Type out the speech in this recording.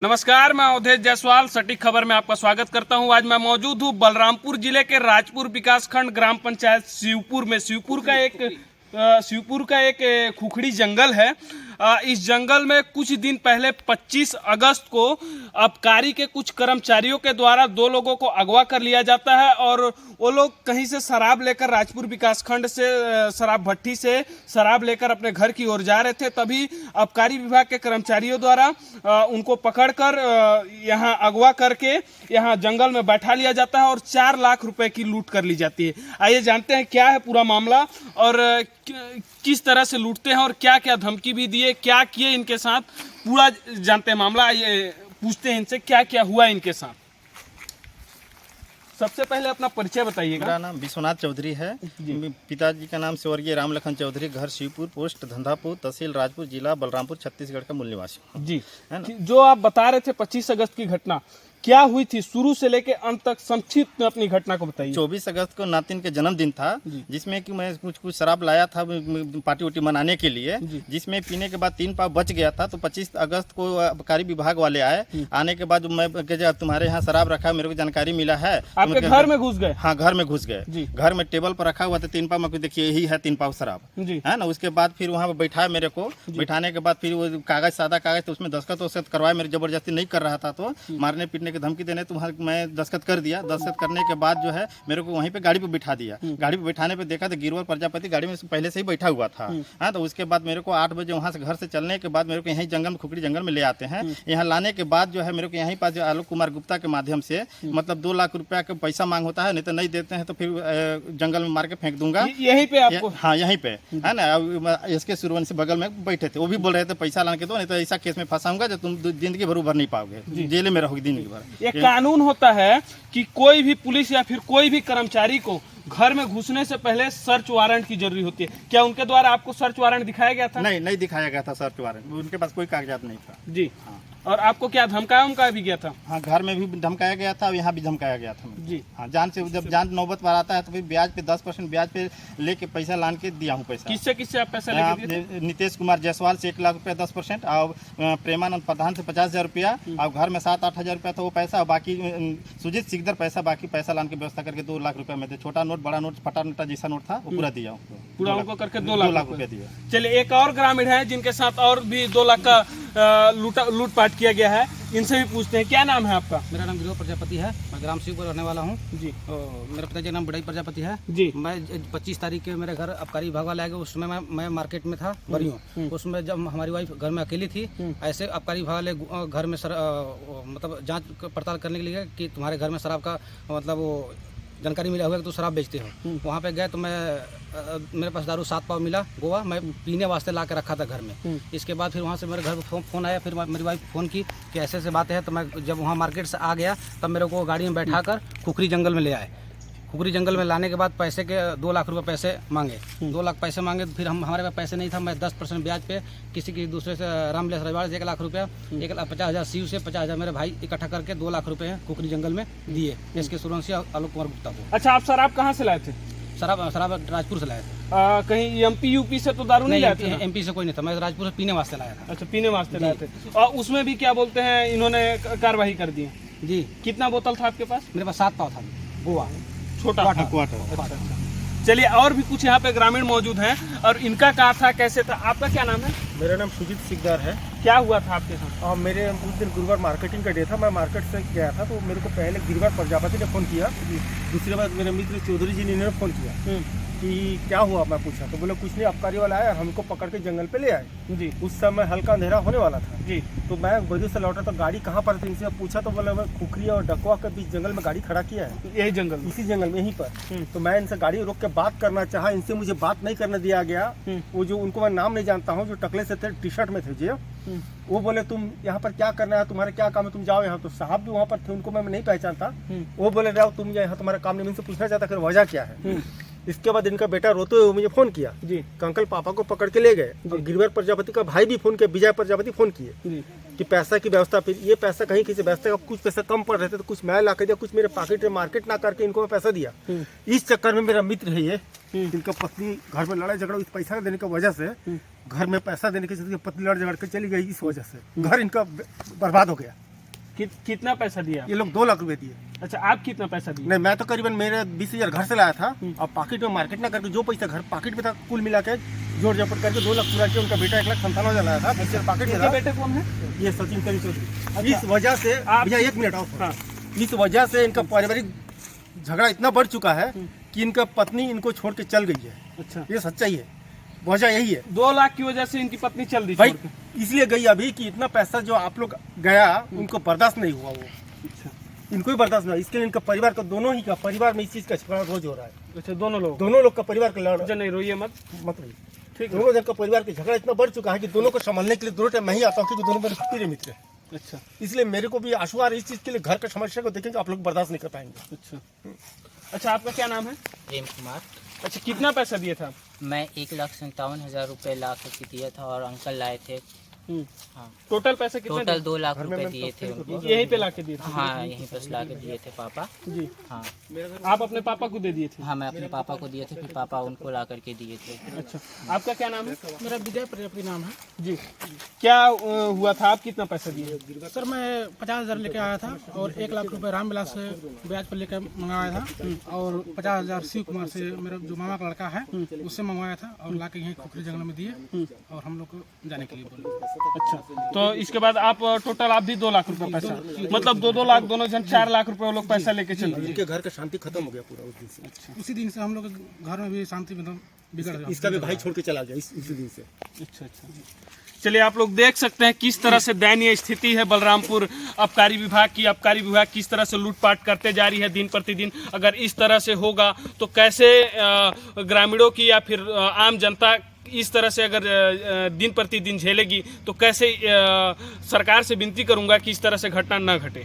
नमस्कार, मैं अवधेश जायसवाल सटीक खबर में आपका स्वागत करता हूं। आज मैं मौजूद हूं बलरामपुर जिले के राजपुर विकासखंड ग्राम पंचायत शिवपुर में। शिवपुर का एक खुखड़ी जंगल है। इस जंगल में कुछ दिन पहले 25 अगस्त को आबकारी के कुछ कर्मचारियों के द्वारा दो लोगों को अगवा कर लिया जाता है और वो लोग कहीं से शराब लेकर राजपुर विकासखंड से शराब भट्टी से शराब लेकर अपने घर की ओर जा रहे थे। तभी आबकारी विभाग के कर्मचारियों द्वारा उनको पकड़कर यहाँ अगवा करके यहाँ जंगल में बैठा लिया जाता है और 4 लाख रुपए की लूट कर ली जाती है। आइए जानते हैं क्या है पूरा मामला और किस तरह से लूटते हैं और क्या क्या धमकी भी दिए, क्या किए इनके साथ, पूरा जानते हैं मामला। ये पूछते हैं इनसे क्या क्या हुआ इनके साथ। सबसे पहले अपना परिचय बताइएगा। मेरा नाम विश्वनाथ चौधरी है। पिताजी का नाम स्वर्गीय रामलखन चौधरी, घर शिवपुर, पोस्ट धंधापुर, तहसील राजपुर, जिला बलरामपुर, छत्तीसगढ़ का मूल निवासी हूं। जी, है ना? जो आप बता रहे थे 25 अगस्त की घटना क्या हुई थी, शुरू से लेके अंत तक संक्षिप्त में अपनी घटना को बताइए। 24 अगस्त को नातिन के जन्मदिन था, जिसमें कि मैं कुछ शराब लाया था पार्टी उटी मनाने के लिए, जिसमें पीने के बाद 3 पाव बच गया था। तो 25 अगस्त को आबकारी विभाग वाले आए। आने के बाद मैं तुम्हारे यहाँ शराब रखा, मेरे को जानकारी मिला है। आपके घर में घुस गए? हाँ, घर में घुस गए। घर में टेबल पर रखा हुआ था 3 पाव, मैं देखिए यही है 3 पाव शराब, है ना। उसके बाद फिर वहाँ बैठाया मेरे को। बैठाने के बाद फिर वो कागज, सादा कागज, तो उसमें दस्तखत करवाए। मेरी जबरदस्ती नहीं कर रहा था, तो मारने पीटने की धमकी देने, तो मैं दस्तखत कर दिया। दस्तखत करने के बाद जो है मेरे को वहीं पे गाड़ी पे बिठा दिया। गाड़ी पे बिठाने पे देखा तो गिरवर प्रजापति गाड़ी में पहले से ही बैठा हुआ था। हाँ, तो उसके बाद मेरे को 8 बजे वहाँ से घर से चलने के बाद मेरे को यहीं जंगल में, खुखड़ी जंगल में ले आते हैं। यहाँ लाने के बाद जो है मेरे को यहीं पास जो आलोक कुमार गुप्ता के माध्यम से मतलब 2 लाख रुपया का पैसा मांग होता है, नहीं तो नहीं देते हैं तो फिर जंगल में मार के फेंक दूंगा। यहीं पे आपको? हाँ, यहीं पे, है ना। इसके सूर्यवंशी बगल में बैठे थे, वो भी बोल रहे थे पैसा लाने के दो, नहीं तो ऐसा केस में फंसाऊंगा जो तुम जिंदगी भर उभर नहीं पाओगे, जेल में रहोगे जिंदगी भर। ये कानून होता है कि कोई भी पुलिस या फिर कोई भी कर्मचारी को घर में घुसने से पहले सर्च वारंट की जरूरी होती है। क्या उनके द्वारा आपको सर्च वारंट दिखाया गया था? नहीं दिखाया गया था सर्च वारंट, उनके पास कोई कागजात नहीं था। जी हाँ। और आपको क्या धमकाया भी गया था? हाँ, घर में भी धमकाया गया था और यहाँ भी धमकाया गया था जी। हाँ, जान से जब जान नौबत पर आता है तो फिर ब्याज पे 10% ब्याज पे लेके पैसा लान के दिया हूँ पैसा। किससे आप पैसा लेके दिए? नीतीश कुमार जायसवाल से 1 लाख रुपया 10%, और प्रेमानंद प्रधान से 50,000 रुपया, और घर में 7-8 हजार रुपया था वो पैसा, और बाकी सुजीत सिकदर पैसा, बाकी पैसा लान की व्यवस्था करके 2 लाख रुपया में, छोटा नोट, बड़ा नोट, फटा नोटा जैसा नोट था वो पूरा दिया हूँ। पूरा उनको करके 2 लाख रुपया दिया। चलिए, एक और ग्रामीण है जिनके साथ और भी 2 लाख का लूटपाट किया गया है, इनसे भी पूछते हैं। क्या नाम है आपका? मेरा नाम गिरवर प्रजापति है, मैं ग्राम शिवपुर रहने वाला हूँ जी। मेरे पिताजी का नाम बड़ाई प्रजापति है जी। मैं 25 तारीख के मेरे घर आबकारी विभाग वाले आए गए। उस समय मैं मार्केट में था बरियों। उसमें जब हमारी वाइफ घर में अकेली थी, ऐसे आबकारी विभाग वाले घर में मतलब जांच पड़ताल करने के लिए कि तुम्हारे घर में शराब का मतलब वो जानकारी मिला हुआ है कि तो शराब बेचते हो। वहाँ पे गए तो मेरे पास दारू 7 पाव मिला गोवा, मैं पीने वास्ते ला के रखा था घर में। इसके बाद फिर वहाँ से मेरे घर पर फोन आया, फिर मेरी वाइफ फ़ोन की कि ऐसे बातें हैं। तो मैं जब वहाँ मार्केट से आ गया तब मेरे को गाड़ी में बैठा कर खुखड़ी जंगल में ले आए। खुखड़ी जंगल में लाने के बाद पैसे के 2 लाख रुपए पैसे मांगे। 2 लाख पैसे मांगे, फिर हमारे पास पैसे नहीं था। मैं 10% ब्याज पे किसी दूसरे से रामलेस रजवाड़ से 1 लाख रुपया, 1,50,000 सीयू से 50,000 मेरे भाई इकट्ठा करके 2 लाख रुपए खुखड़ी जंगल में दिए इसके सूर्यवंशी आलोक कुमार गुप्ता को। अच्छा, आप शराब कहाँ से लाए थे? शराब राजपुर से लाया था। कहीं एमपी यूपी से तो दारू नहीं लाए थे? एमपी से कोई नहीं था, मैं राजपुर से पीने वास्ते लाया था। अच्छा, पीने वास्ते लाए थे। और उसमें भी क्या बोलते हैं, इन्होंने कार्रवाई कर दी जी। कितना बोतल था आपके पास? मेरे पास 7 पाव था गोवा, छोटा क्वार्टर। चलिए, और भी कुछ यहाँ पे ग्रामीण मौजूद हैं और इनका कहा था कैसे था। आपका क्या नाम है? मेरा नाम सुजीत सिकदार है। क्या हुआ था आपके साथ? मेरे उस दिन गुरुवार मार्केटिंग का डे था, मैं मार्केट से गया था। तो मेरे को पहले गिरवर प्रजापति ने फ़ोन किया, दूसरे बार मेरे मित्र चौधरी जी ने फ़ोन किया कि क्या हुआ। मैं पूछा तो बोले कुछ नहीं, आबकारी वाला आया, हमको पकड़ के जंगल पे ले आए जी। उस समय हल्का अंधेरा होने वाला था जी। तो मैं बरियों से लौटा तो गाड़ी कहाँ पर थी, इनसे पूछा तो बोले मैं खुखरी और डकवा के बीच जंगल में गाड़ी खड़ा किया है। यही जंगल? इसी जंगल में, यहीं पर। तो मैं इनसे गाड़ी रोक के बात करना चाहा, इनसे मुझे बात नहीं करने दिया गया। वो जो उनको मैं नाम नहीं जानता हूँ, जो टकले से थे, टी शर्ट में थे जी, वो बोले तुम यहाँ पर क्या करना है, तुम्हारा क्या काम है, तुम जाओ यहाँ। तो साहब भी वहाँ पर थे, उनको मैं नहीं पहचानता। वो बोले जाओ तुम यहाँ, तुम्हारा काम नहीं। इनसे पूछना चाहता फिर वजह क्या है। इसके बाद इनका बेटा रोते हुए मुझे फोन किया जी, अंकल पापा को पकड़ के ले गए। और गिरवर प्रजापति का भाई भी फोन किया, विजय प्रजापति फोन किए कि पैसा की व्यवस्था। फिर ये पैसा कहीं किसी व्यवस्था का कुछ पैसा कम पड़ रहे थे तो कुछ मैं ला कर दिया, कुछ मेरे पॉकेट में मार्केट ना करके इनको मैं पैसा दिया। इस चक्कर में मेरा मित्र है ये, इनका पत्नी घर में लड़ाई झगड़ा इस पैसा देने की वजह से, घर में पैसा देने की पत्नी लड़ झगड़ के चली गई, इस वजह से घर इनका बर्बाद हो गया। कितना पैसा दिया? ये लोग 2 लाख रुपए दिए। अच्छा, आप कितना पैसा दिए? नहीं, मैं तो करीबन मेरे 20,000 घर से लाया था और पॉकेट में मार्केट ना करके जो पैसा घर पॉकेट में था कुल मिला के जोड़ जपट करके 2 लाख पूरा किया। उनका बेटा 1,57,000 लाया था, पैसे पॉकेट में इनके था। बेटे कौन है? ये सचिन करी चौधरी। इस वजह से भैया 1 मिनट और हाँ। इस वजह से इनका पारिवारिक झगड़ा इतना बढ़ चुका है कि इनका पत्नी इनको छोड़ के चल गई है। अच्छा, ये सच्चाई है, वजह यही है 2 लाख की वजह से इनकी पत्नी चल दी भाई। छोड़ के। इसलिए गई अभी कि इतना पैसा जो आप लोग गया उनको बर्दाश्त नहीं हुआ, वो अच्छा इनको ही बर्दाश्त नहीं हुआ। इसके लिए इनका परिवार का दोनों ही का परिवार में इस चीज का झगड़ा रोज हो रहा है। अच्छा, दोनों दोनों लोग का परिवार का लड़ अच्छा, नहीं रोइए मत। मत रही ठीक है। दोनों जन का परिवार का झगड़ा इतना बढ़ चुका है कि दोनों को संभालने के लिए दोनों टाइम मैं ही आता हूँ, क्योंकि दोनों मेरे प्रिय मित्र हैं। अच्छा इसलिए मेरे को भी आंसू आ रहा है इस चीज के लिए। घर का समस्या को देखेंगे आप लोग बर्दाश्त नहीं कर पाएंगे। अच्छा अच्छा, आपका क्या नाम है? प्रेम कुमार। अच्छा, कितना पैसा दिए था आप? मैं 1,57,000 रुपये ला के दिया था और अंकल लाए थे। हाँ, टोटल पैसा कितना टोटल 2 लाख रुपए दिए थे उनको। दिए? यहीं पे ला के दिए थे? हाँ, यहीं पर ला के दिए थे पापा। जी। हाँ आप अपने पापा को दे दिए थे? हाँ, मैं अपने पापा को दिए थे, फिर पापा उनको ला करके दिए थे। अच्छा, आपका क्या नाम है? मेरा विजय प्रजापति नाम है। जी, क्या हुआ था? आप कितना पैसा दिए? सर, मैं 50,000 लेके आया था और 1 लाख रुपए रामविलास से ब्याज पर लेकर मंगाया था और 50,000 शिव कुमार से, मेरा जो मामा का लड़का है, उससे मंगवाया था और ला के यहीं खुखरी जंगल में दिए और हम लोग को जाने के लिए बोले। अच्छा, तो इसके बाद आप टोटल आप भी 2 लाख रुपए पैसा, मतलब 2-2 लाख दोनों जन 4 लाख रुपए वो लोग पैसा लेके चल दिए। इनके घर का शांति खत्म हो गया पूरा उस दिन से। उसी दिन से हम लोग के घर में भी शांति मतलब बिगड़ गया। इसका भी भाई छोड़ के चला गया उसी दिन से। अच्छा अच्छा, चलिए आप लोग देख सकते हैं किस तरह से दयनीय स्थिति है बलरामपुर आबकारी विभाग की। आबकारी विभाग किस तरह से लूटपाट करते जा रही है दिन प्रतिदिन। अगर इस तरह से होगा तो कैसे ग्रामीणों की या फिर आम जनता इस तरह से अगर दिन प्रतिदिन झेलेगी तो कैसे सरकार से विनती करूंगा कि इस तरह से घटना न घटे।